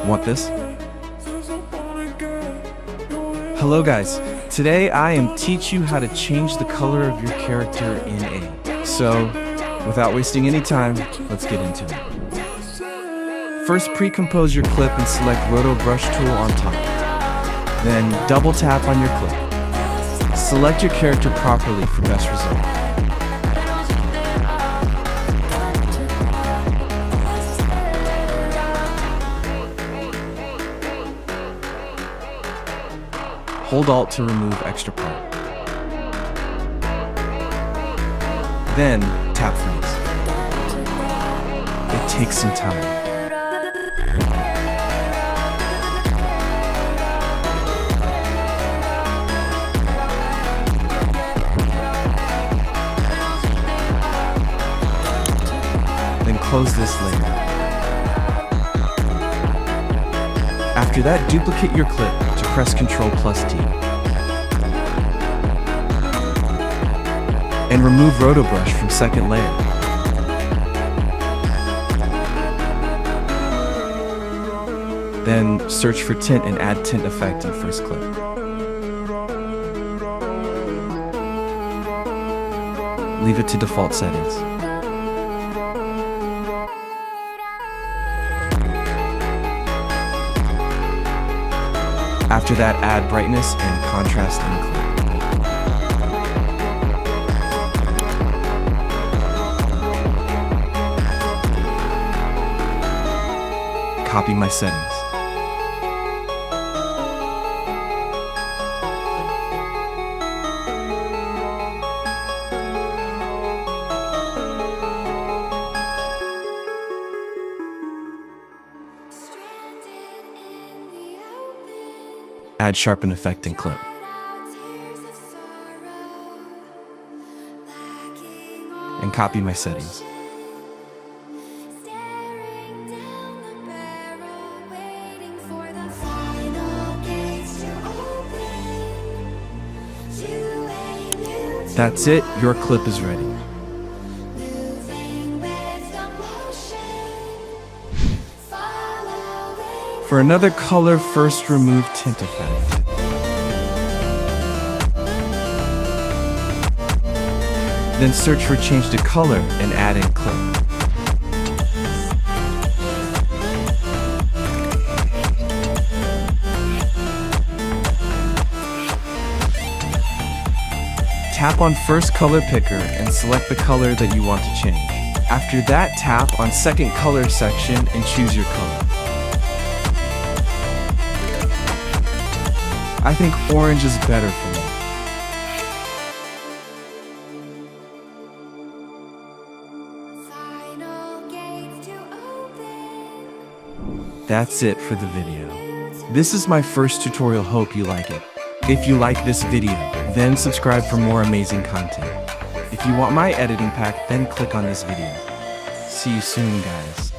Want this? Hello guys, today I am teach you how to change the color of your character in A. So, without wasting any time, let's get into it. First, pre-compose your clip and select Roto Brush tool on top. Then, double tap on your clip. Select your character properly for best result. Hold Alt to remove extra part. Then, tap freeze. It takes some time. Then close this layer. After that, duplicate your clip to press Ctrl+T. And remove Roto Brush from second layer. Then search for tint and add tint effect in first clip. Leave it to default settings. After that, add brightness and contrast in the clip. Copy my settings. Add sharpen effect in clip. And copy my settings. That's it, your clip is ready. For another color, first remove tint effect. Then search for change to color and add in clip. Tap on first color picker and select the color that you want to change. After that, tap on second color section and choose your color. I think orange is better for me. That's it for the video. This is my first tutorial, hope you like it. If you like this video, then subscribe for more amazing content. If you want my editing pack, then click on this video. See you soon, guys.